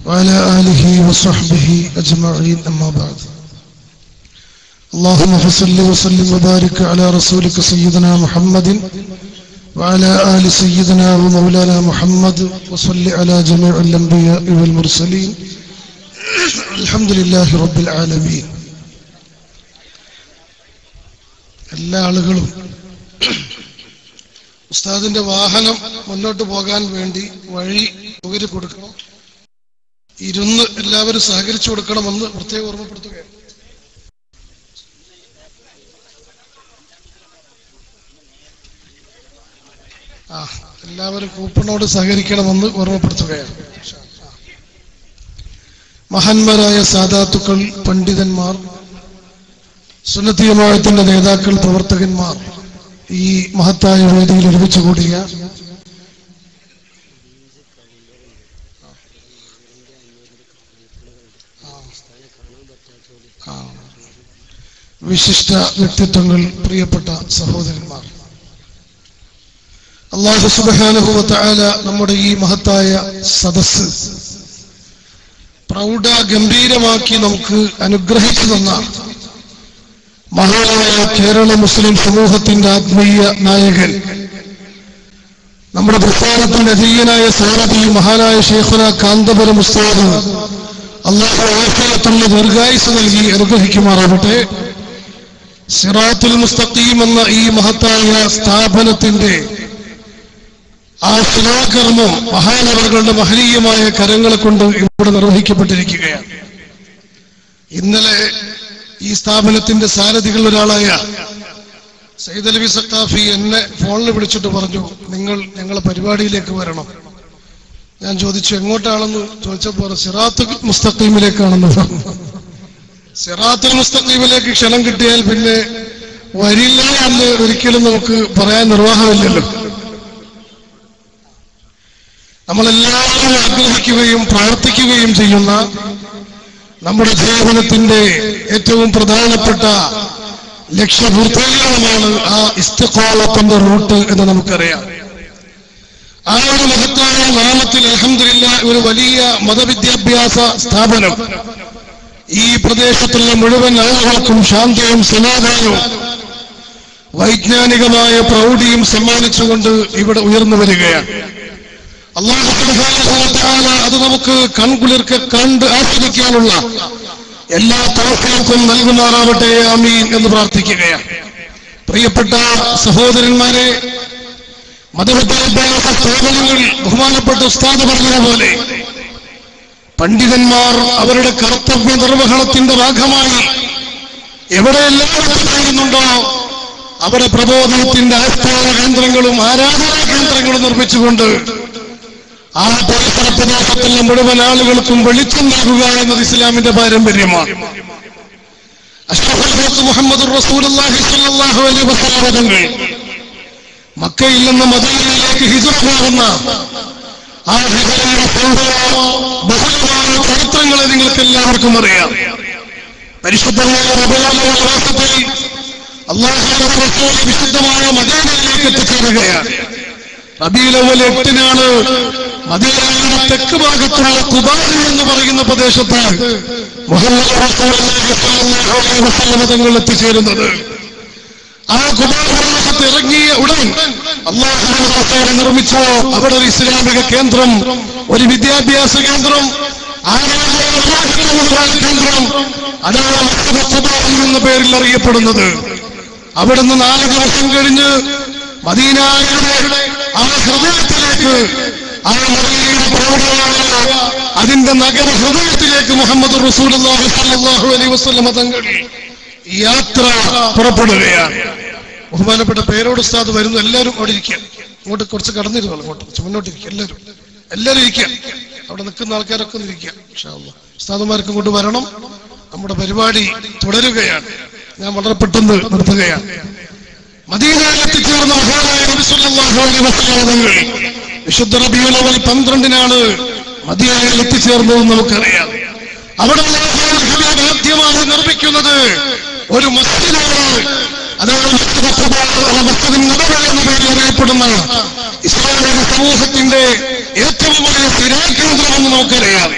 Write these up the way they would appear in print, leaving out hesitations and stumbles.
وعلى آله وصحبه أجمعين أما بعد. اللهم صل وسلم وبارك على رسولك سيدنا محمد وعلى آل سيدنا ومولانا محمد وصل على جميع الأنبياء والمرسلين الحمد لله رب العالمين. എല്ലാ ആളുകളും ഉസ്താദിന്റെ വാഹനം മുന്നോട്ട് പോകാൻ വേണ്ടി വഴി സൗകര്യം കൊടുക്കണം, ഇരുന്ന് എല്ലാവരും സഹകരിച്ചു കൊടുക്കണമെന്ന് പ്രത്യേകം ഓർമ്മപ്പെടുത്തുകയാണ്. എല്ലാവരും കൂപ്പണോട് സഹകരിക്കണമെന്ന് ഓർമ്മപ്പെടുത്തുകയാണ്. മഹാന്മാരായ സാദാത്തുക്കൾ, പണ്ഡിതന്മാർ, സുന്നത്തി ജമാഅത്തിന്റെ നേതാക്കൾ, പ്രവർത്തകന്മാർ ഈ മഹത്തായ വേദിയിൽ ഒരുമിച്ച് കൂടിയ വിശിഷ്ട വ്യക്തിത്വങ്ങൾ, പ്രിയപ്പെട്ട സഹോദരന്മാർ, അല്ലാഹു സുബ്ഹാനഹു വ തആല നമ്മുടെ ഈ മഹത്തായ സദസ്സ് പ്രൗഢ ഗംഭീരമാക്കി നമുക്ക് അനുഗ്രഹിച്ചു തന്ന മഹാനായ കേരള മുസ്ലിം സമൂഹത്തിന്റെ ആത്മീയ നായകൻ, നമ്മുടെ പ്രസ്ഥാനത്തിന്റെ അധീയനായ സാരഥി മഹാനായ ശൈഖുന കാന്തപുരം ഉസ്താദ് അല്ലാഹു ആഫിയത്തുള്ള ദീർഘായുസ്സ് നൽകി അനുഗ്രഹിക്കുമാറാവട്ടെ. സിറാത്തുൽ മുസ്തഖീം എന്ന ഈ മഹത്തായ സ്ഥാപനത്തിന്റെ ആ ശിലാകർമ്മം മഹാനവറുകളുടെ മഹനീയമായ കരങ്ങളെ കൊണ്ട് ഇവിടെ നിർവഹിക്കപ്പെട്ടിരിക്കുകയാണ്. ഇന്നലെ ഈ സ്ഥാപനത്തിന്റെ സാരഥികളിൽ ഒരാളായ സയ്യിദ് അലവി സഖാഫി എന്നെ ഫോണിൽ വിളിച്ചിട്ട് പറഞ്ഞു, നിങ്ങൾ ഞങ്ങളെ പരിപാടിയിലേക്ക് വരണം. ഞാൻ ചോദിച്ചു എങ്ങോട്ടാണെന്ന് ചോദിച്ചപ്പോൾ സിറാത്തുൽ മുസ്തഖീമിലേക്കാണെന്ന് പറഞ്ഞു. സിറാത്തുൽ മുസ്തഖീമിലേക്ക് ക്ഷണം കിട്ടിയാൽ പിന്നെ വരില്ല എന്ന് ഒരിക്കലും നമുക്ക് പറയാൻ നിർവാഹമില്ലല്ലോ. നമ്മളെല്ലാവരും ആഗ്രഹിക്കുകയും പ്രാർത്ഥിക്കുകയും ചെയ്യുന്ന നമ്മുടെ ജീവിതത്തിന്റെ ഏറ്റവും പ്രധാനപ്പെട്ട ലക്ഷ്യപൂർത്തീകരണമാണ് ആ ഇസ്തിഖാമത്തിന്റെ റൂട്ട് എന്ന് നമുക്കറിയാം. ആ ഒരു മഹത്തായ നാമത്തിൽ അൽഹംദുലില്ലാഹ് ഒരു വലിയ മതവിദ്യാഭ്യാസ സ്ഥാപനം ഈ പ്രദേശത്തുള്ള മുഴുവൻ ആളുകൾക്കും ശാന്തിയും സമാധാനവും വൈജ്ഞാനികമായ പ്രൗഢിയും സമ്മാനിച്ചുകൊണ്ട് ഇവിടെ ഉയർന്നു വരികയാണ്. അല്ലാഹു സുബ്ഹാനഹു വ തആല അത് നമുക്ക് കൺകുളിർക്കെ കണ്ട് ആസ്വദിക്കാനുള്ള എല്ലാ തൗഫീഖും നൽകുമാറാവട്ടെ, ആമീൻ എന്ന് പ്രാർത്ഥിക്കുകയാണ്. പ്രിയപ്പെട്ട സഹോദരന്മാരെ, മതവിദ്യാഭ്യാസ സ്ഥാപനങ്ങൾ ബഹുമാനപ്പെട്ട ഉസ്താദ് പറഞ്ഞതുപോലെ പണ്ഡിതന്മാർ അവരുടെ കർത്തവ്യ നിർവഹണത്തിന്റെ ഭാഗമായി എവിടെയെല്ലാം എത്തിച്ചേരുന്നുണ്ടോ അവിടെ പ്രബോധനത്തിന്റെ ആസ്ഥാന കേന്ദ്രങ്ങളും ആരാധനാ കേന്ദ്രങ്ങളും നിർമ്മിച്ചുകൊണ്ട് ആ പരിസര പ്രദേശത്തുള്ള മുഴുവൻ ആളുകൾക്കും വെളിച്ചം നൽകുക എന്നത് ഇസ്ലാമിന്റെ പാരമ്പര്യമാണ്. അഷ്റഫുൽ മുഹമ്മദുർ റസൂലുള്ളാഹി സ്വല്ലല്ലാഹു അലൈഹി വസല്ലം തങ്ങൾ മക്കയിൽ നിന്ന് മദീനയിലേക്ക് ഹിജ്റ പോകുന്ന ആ ഹിജ്റയുടെ ബഹുലമായ ചരിത്രങ്ങളെ നിങ്ങൾക്ക് എല്ലാവർക്കും അറിയാം. പരിശുദ്ധമായ റബീഉൽ മാസത്തിൽ അല്ലാഹുവിന്റെ റസൂൽ വിശുദ്ധമായ മദീനയിലേക്ക് എത്തിച്ചേരുകയാണ്. റബീഉൽ അവ്വൽ 8-നാണ് മദീനയുടെ തെക്ക് ഭാഗത്തുള്ള ഖുബാ എന്ന് പറയുന്ന പ്രദേശത്ത് മുഹമ്മദ് റസൂലുള്ളാഹി സ്വല്ലല്ലാഹു അലൈഹി വസല്ലം തങ്ങൾ എത്തിച്ചേരുന്നത്. ആ ഖുബാ പ്രദേശത്ത് ഇറങ്ങിയ ഉടൻ അല്ലാഹുവിന്റെ റസൂൽ നിർമ്മിച്ചു അവിടെ ഒരു ഇസ്ലാമിക കേന്ദ്രം, ഒരു വിദ്യാഭ്യാസ കേന്ദ്രം, കേന്ദ്രം, അതാണ് ഖുബാ എന്ന പേരിൽ അറിയപ്പെടുന്നത്. അവിടുന്ന് 4 ദിവസം കഴിഞ്ഞ് മദീനയുടെ ആ ഹൃദയത്തിലേക്ക്, ആ മദീനയുടെ പ്രൗഢമായ അതിന്റെ നഗര ഹൃദയത്തിലേക്ക് മുഹമ്മദ് റസൂലുള്ളാഹി സ്വല്ലല്ലാഹു അലൈഹി വസല്ലം തങ്ങൾ യാത്ര പുറപ്പെടുകയാണ്. ബഹുമാനപ്പെട്ട പേരോട് ഉസ്താദ് വരുന്നു. എല്ലാവരും അവിടെ ഇരിക്കുക, ഇങ്ങോട്ട് കുറച്ച് കടന്നിരുന്നു, അങ്ങോട്ട് മുന്നോട്ടിരിക്കുക, എല്ലാവരും ഇരിക്കുക, അവിടെ നിൽക്കുന്ന ആൾക്കാരൊക്കെ ഒന്ന് ഇരിക്കുക. ഇൻഷാ അല്ലാഹ് ഉസ്താദുമാർക്ക് ഇങ്ങോട്ട് വരണം. നമ്മുടെ പരിപാടി തുടരുകയാണ്. ഞാൻ വളരെ പെട്ടെന്ന് നിർത്തുകയാണ്. മദീനയിൽ എത്തിച്ചേർന്ന മഹാനായ നബി സല്ലല്ലാഹു അലൈഹി വസല്ലം തങ്ങൾ വിശുദ്ധ റബീഉൽ അവ്വൽ 12-നാണ് മദീനയിൽ എത്തിച്ചേർന്നതെന്ന് നമുക്കറിയാം. അവിടെ ആദ്യമായി നിർമ്മിക്കുന്നത് ഒരു മസ്ജിദാണ്. അതാണ് മസ്ജിദുൻ നബവി എന്ന പേരിൽ അറിയപ്പെടുന്ന ഇസ്ലാമിക സമൂഹത്തിന്റെ ഏറ്റവും വലിയ സ്ഥിരാകേന്ദ്രമെന്ന് നമുക്കറിയാം.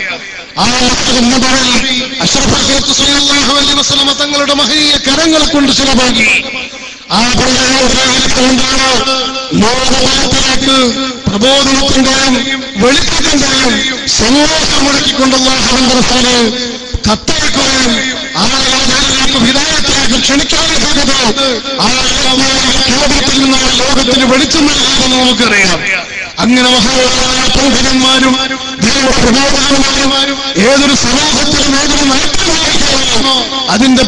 ആ അഷ്റഫുൽ ഖൽഖ് സ്വല്ലല്ലാഹു അലൈഹി വസല്ലം തങ്ങളുടെ മഹനീയ കരങ്ങൾ കൊണ്ട് ചിലവാക്കി ആ ലോകത്തിലേക്ക് പ്രബോധനത്തിന്റെയും വെളിച്ചത്തിന്റെയും സന്ദേശം മുടക്കിക്കൊണ്ട് അല്ലാഹുവിന്റെ കത്തയക്കുകയും ആളുകളിലേക്ക് ഹിദായത്തിലേക്ക് ക്ഷണിക്കാനും ചെയ്തത് ആ ലോകത്തിൽ നിന്ന് ലോകത്തിന് വെളിച്ചം നൽകുമെന്ന് നമുക്കറിയാം. അങ്ങനെ മഹാനായ പണ്ഡിതന്മാരും ദൈവപ്രബോധകന്മാരും ഏതൊരു സമൂഹത്തിലും ഏതൊരു നയത്തിലുമായിരിക്കണോ അതിന്റെ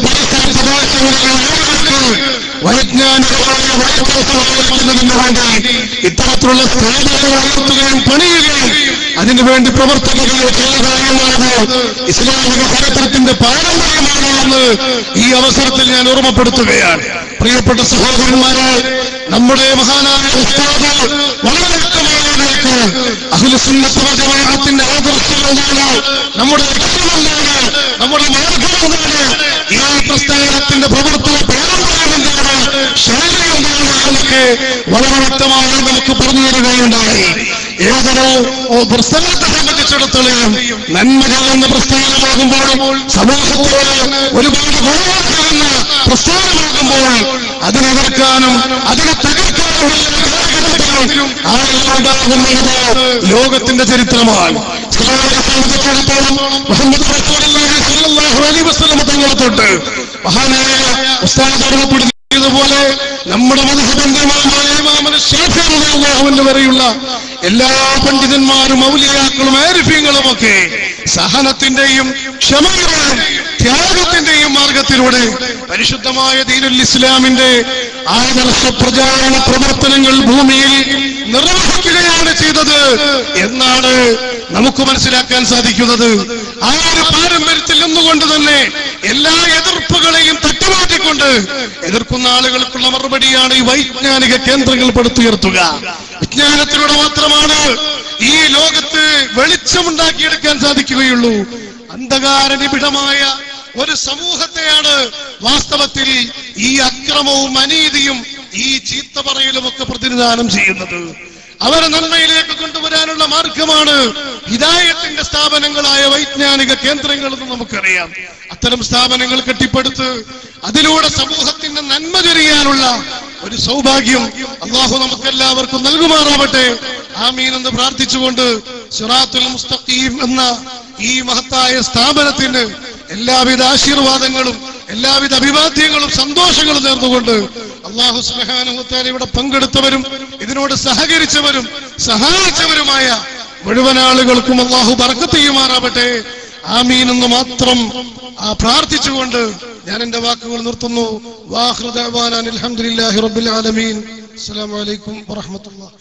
വൈജ്ഞാനികമായ വളർത്തുന്നതിന് വേണ്ടി ഇത്തരത്തിലുള്ള സ്ഥാപനങ്ങൾ വളർത്തുകയും പണിയുകയും അതിനുവേണ്ടി പ്രവർത്തിക്കുകയും ചെയ്യുകയുമാണ് ഇസ്ലാമിക ചരിത്രത്തിന്റെ പാരമ്പര്യമാണ് എന്ന് ഈ അവസരത്തിൽ ഞാൻ ഓർമ്മപ്പെടുത്തുകയാണ്. പ്രിയപ്പെട്ട സഹോദരന്മാരെ, നമ്മുടെ മഹാനായ ഉസ്താദ് വളരെ വ്യക്തമായതിലേക്ക് അഹ്ലുസുന്നത്ത് വൽ ജമാഅത്തിന്റെ ആദർശങ്ങളാണ്, നമ്മുടെ ലക്ഷ്യമെന്താണ്, നമ്മുടെ മാർഗമെന്താണ്, ഈ പ്രസ്ഥാനത്തിന്റെ പ്രവർത്തന പാരമ്പര്യമെന്താണ്, ശൈലി എന്താണ് എന്നൊക്കെ വളരെ വ്യക്തമായി നമുക്ക് പറഞ്ഞു തരികയുണ്ടായി. ഏതൊരു പ്രസ്ഥാനത്തെ സംബന്ധിച്ചിടത്തോളം നന്മകൾ എന്ന പ്രസ്ഥാനമാകുമ്പോൾ സമൂഹത്തോട് ഒരുപാട് ഗുണമാക്കുന്ന പ്രസ്ഥാനമാകുമ്പോൾ അതിനെ എതിർക്കാനും അതിനെ തകർക്കാനും ആളുകളുണ്ടാകുന്നത് ലോകത്തിന്റെ ചരിത്രമാണ്. സംബന്ധിച്ചിടത്തോളം മുഹമ്മദ് റസൂലുള്ളാഹി സ്വല്ലല്ലാഹു അലൈഹി വസല്ലം തങ്ങളെ തൊട്ട് മഹാനായ ഉസ്താദ് ഓർമ്മപ്പെടുത്തിയതുപോലെ നമ്മുടെ മദ്ഹബിന്റെ ഇമാം ശാഫിഈ റളിയല്ലാഹു അൻഹു വരെയുള്ള എല്ലാ പണ്ഡിതന്മാരും ഔലിയാക്കളും ആരിഫീങ്ങളും ഒക്കെ സഹനത്തിന്റെയും ക്ഷമയുടെയും ത്യാഗത്തിന്റെയും മാർഗത്തിലൂടെ പരിശുദ്ധമായ ദീനുൽ ഇസ്ലാമിന്റെ ആദർശ പ്രചാരണ പ്രവർത്തനങ്ങൾ ഭൂമിയിൽ നിർവഹിക്കുകയാണ് ചെയ്തത് എന്നാണ് നമുക്ക് മനസ്സിലാക്കാൻ സാധിക്കുന്നത്. ആ ഒരു പാരമ്പര്യത്തിൽ നിന്നുകൊണ്ട് തന്നെ എല്ലാ എതിർപ്പുകളെയും തട്ടിമാറ്റിക്കൊണ്ട് എതിർക്കുന്ന ആളുകൾക്കുള്ള മറുപടിയാണ് ഈ വൈജ്ഞാനിക കേന്ദ്രങ്ങൾ പടുത്തുയർത്തുക. വിജ്ഞാനത്തിലൂടെ മാത്രമാണ് ഈ ലോകത്ത് വെളിച്ചമുണ്ടാക്കിയെടുക്കാൻ സാധിക്കുകയുള്ളൂ. അന്ധകാര നിബിഡമായ ഒരു സമൂഹത്തെയാണ് വാസ്തവത്തിൽ ഈ അക്രമവും അനീതിയും ഈ ചീത്ത പറയലും ഒക്കെ പ്രതിനിധാനം ചെയ്യുന്നത്. അവരെ നന്മയിലേക്ക് കൊണ്ടുവരാനുള്ള മാർഗമാണ് ഹിദായത്തിന്റെ സ്ഥാപനങ്ങളായ വൈജ്ഞാനിക കേന്ദ്രങ്ങൾ എന്ന് നമുക്കറിയാം. അത്തരം സ്ഥാപനങ്ങൾ കെട്ടിപ്പടുത്ത് അതിലൂടെ സമൂഹത്തിന്റെ നന്മ ചൊരിയാനുള്ള ഒരു സൗഭാഗ്യം അല്ലാഹു നമുക്കെല്ലാവർക്കും നൽകുമാറാവട്ടെ. ആമീൻ എന്ന് പ്രാർത്ഥിച്ചുകൊണ്ട് സിറാത്തുൽ മുസ്തഖീം എന്ന ഈ മഹത്തായ സ്ഥാപനത്തിന് എല്ലാവിധ ആശീർവാദങ്ങളും എല്ലാവിധ അഭിവാദ്യങ്ങളും സന്തോഷങ്ങളും നേർന്നുകൊണ്ട് അല്ലാഹു സുബ്ഹാനഹു വ തആല ഇവിടെ പങ്കെടുത്തവരും ഇതിനോട് സഹകരിച്ചവരും സഹായിച്ചവരുമായ മുഴുവൻ ആളുകൾക്കും അല്ലാഹു ബർക്കത്ത് ചെയ്യുമാറാവട്ടെ. ആമീൻ എന്ന് മാത്രം പ്രാർത്ഥിച്ചുകൊണ്ട് ഞാൻ എന്റെ വാക്കുകൾ നിർത്തുന്നു. വാഖിറു ദഅവാനാ അൽഹംദുലില്ലാഹി റബ്ബിൽ ആലമീൻ. അസ്സലാമു അലൈക്കും വറഹ്മത്തുള്ളാഹി.